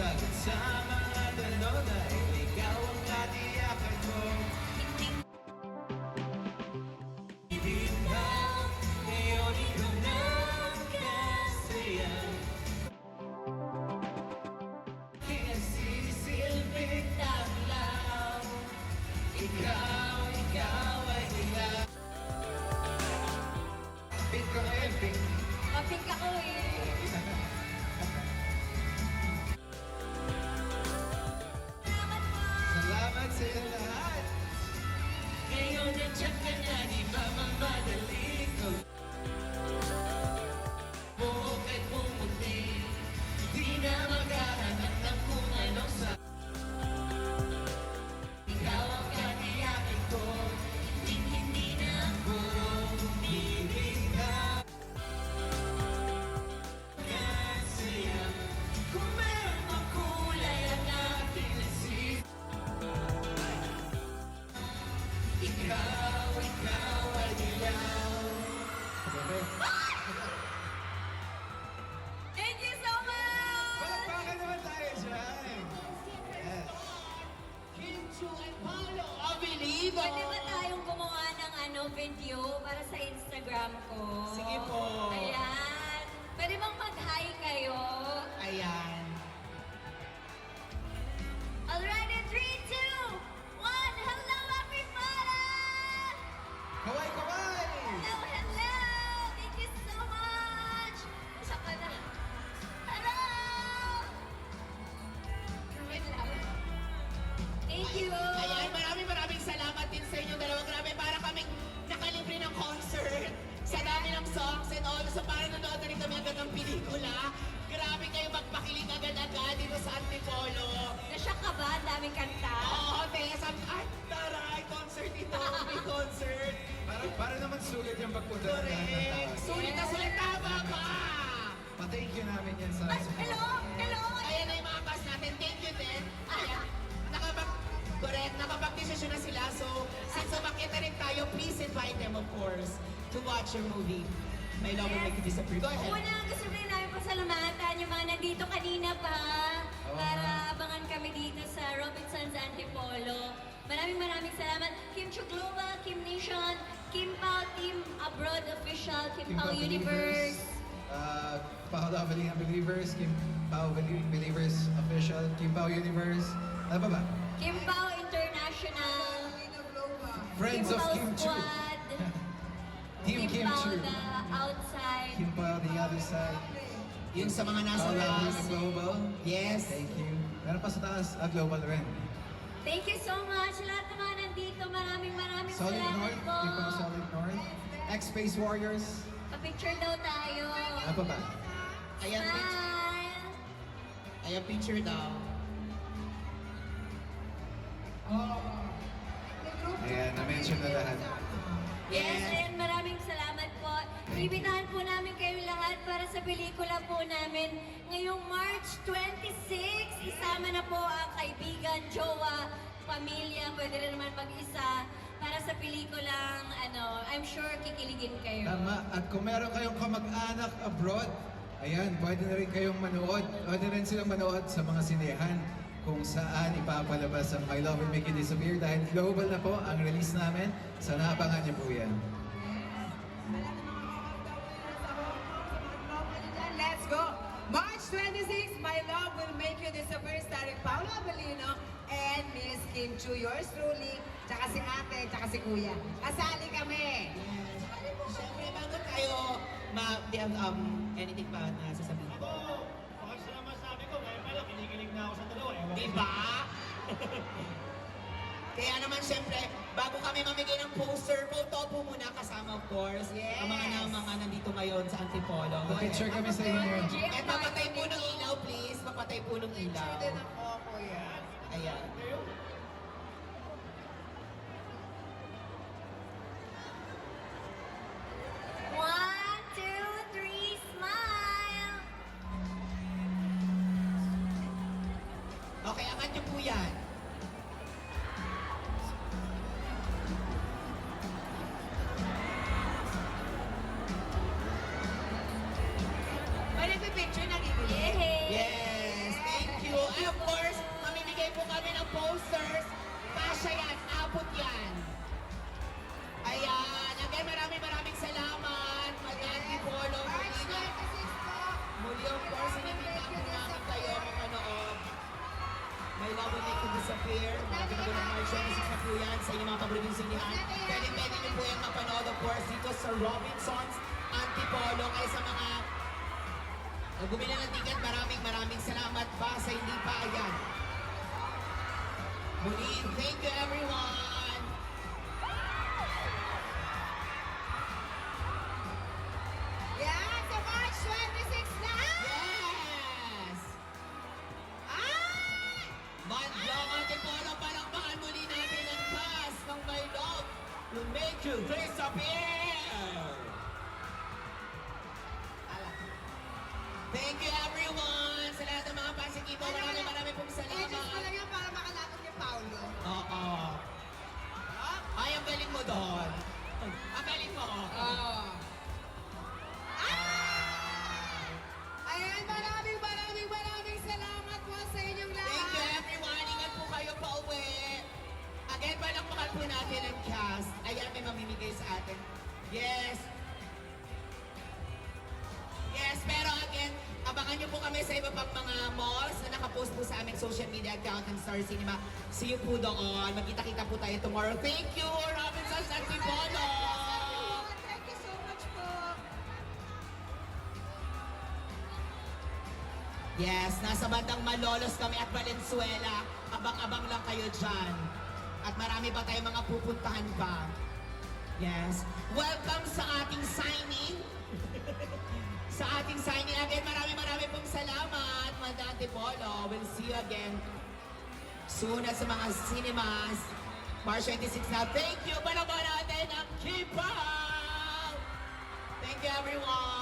sagot sa mga tanong dahil ikaw ang katiyakan ko. Hindi na, ngayon ikaw na kasaya. Kaya sisilbig tanglaw. Ikaw ay dilaw. Pink ka ngayon, pink. Mapink ako eh. Salamat po! Salamat sa iyo lahat. Ngayon nandiyan ka na, di ba mamadali ko? Buo kahit pumuti, di na maghahanap ng kung anong sa. Ikaw ang katiyakin ko, hindi na ako bibigyan. Kasaya, kung meron mang kulay ang aking nasip. Ikaw ay dilaw. Thank you so much! Palakpakan naman tayo dyan. Yes. Kim Chu and Paolo Abilino. Pwede ba tayong gumawa ng video para sa Instagram ko? Sige po. Ayan. Pwede bang mag-hi kayo? Ayan. Alright, in 3, 2, 1. Hello, everybody! Kaway, kaway! Hello, hello! Thank you so much! Saan ka na? Hello! Wait lang. Thank you! Ayan, maraming salamat din sa inyo dalawa. Grabe, para kaming nakalibre ng concert. Sa dami ng songs and all. So parang nanood na rin kami agad ng pelikula. Grabe kayo magpakilig agad-agad dito sa Antipolo. Nasyak ka ba? Ang daming kanta? Oo, Tessa. Ay, taray, concert ito. May concert. Para naman sulit yung pagpunta ng lahat ng Correct. tao. Sulit na sulit. Tama pa. Pa-thank you namin yan sa Ay, support. hello! Hello! Ayan na yung mga cast natin. Thank you din. Ayan. Correct, nakapag-desisyon na sila. So, since umakita rin tayo, please invite them, of course, to watch your movie. My Love Will Make You Disappear. Go ahead. Una, gusto rin namin pasalamatan yung mga nandito kanina pa para abangan kami dito sa Robinson's Antipolo. Maraming salamat. Kim Chu Global, Kim Nation, Kim Pao Team Abroad Official, Kim Pao Universe. Pao Abilino Believers, Kim Pao Believers Official, Kim Pao Universe. Ano ba ba? Kim Pao International. Friends of Pao Kim Chu. Squad. Team Kim Pao Chu. the Outside. Kim Pao the other side. Yung sa mga nasa Pao taas. Abilino Global. Yes. Thank you. Meron pa sa taas, Global rin. Thank you so much. Lahat ng mga nandito, maraming Solid salamat North, po. Kim Pao Solid North. X-Space Warriors. Pa-picture daw tayo. Ano pa ba? Ayan, Smile. ayan, picture daw. Ayan, na-mention na lahat. Yes, and maraming salamat po. Ibitahan po namin kayong lahat para sa pelikula po namin ngayong March 26. Isama na po ang kaibigan, jowa, pamilya, pwede rin naman mag-isa para sa pelikulang, I'm sure kikiligin kayo. Tama. At kung meron kayong kamag-anak abroad, ayan, pwede na rin kayong manood. Pwede rin silang manood sa mga sinehan kung saan ipapalabas ang My Love Will Make You Disappear dahil global na po ang release namin. Sana abangan niyo po yan. Let's go! March 26, My Love Will Make You Disappear starring Paolo Abilino and Miss Kim Chu, yours truly, tsaka si ate, tsaka si kuya. Kasali kami! Siyempre, bago tayo anything pa na sasabihin ko? Bakit sila masabi ko, ngayon pala, kinikilig na ako sa dalawa. Diba? Kaya naman, siyempre, bago kami mamigay ng poster, photo po muna kasama, of course, Yes. ang mga nandito ngayon sa Antipolo. Go ahead. Picture kami sa inyo. Eh, papatay po ng ilaw, please. Papatay po ng ilaw. Picture din ako, kuya. Ayan. One, two, three, smile! Okay, angat niyo po yan. May nagpipicture na gigil. Yay! Yes, thank you. of course, inimbita po namin kayo mapanood. My Love Will Make You Disappear. Malapit na po ng March 26 na po yan sa inyong mga paboritong sinihan. Pwede niyo po yung mapanood, of course, dito sa Robinsons Antipolo. Kaya sa mga bumili ng ticket, maraming salamat pa sa hindi pa. Ayan. Muli, thank you everyone. Yan, sa March 26 na! Yes! Ay! Mandang Antipolo, palakpakan muli natin ang cast ng My Love Will Make You Disappear! Thank you everyone! Sa lahat ng mga fans equipo, maraming pong Edges pa salamat. lang yan para makalapit ni Paolo. Oo. Ay, ang galing mo doon. Ang galing mo. Oo. Ayan, maraming salamat po sa inyong lahat. Thank you everyone. Ingat po kayo pa uwi. Again, palakpakan po natin ang cast. Ayan, may mamimigay sa atin. Yes. Yes, pero again, abangan niyo po kami sa iba pang mga malls na nakapost po sa aming social media account ng Star Cinema. See you po doon. Magkita-kita po tayo tomorrow. Thank you, Robinson Antipolo! Thank you so much po. Yes, nasa bandang Malolos kami at Valenzuela. Abang-abang lang kayo dyan. At marami pa tayong mga pupuntahan pa. Yes. Welcome sa ating signing. Sa ating signing again, marami pong salamat, Madam Antipolo. We'll see you again soon at sa mga cinemas. March 26 na. Thank you. Palaban natin ang K-pop! Thank you, everyone.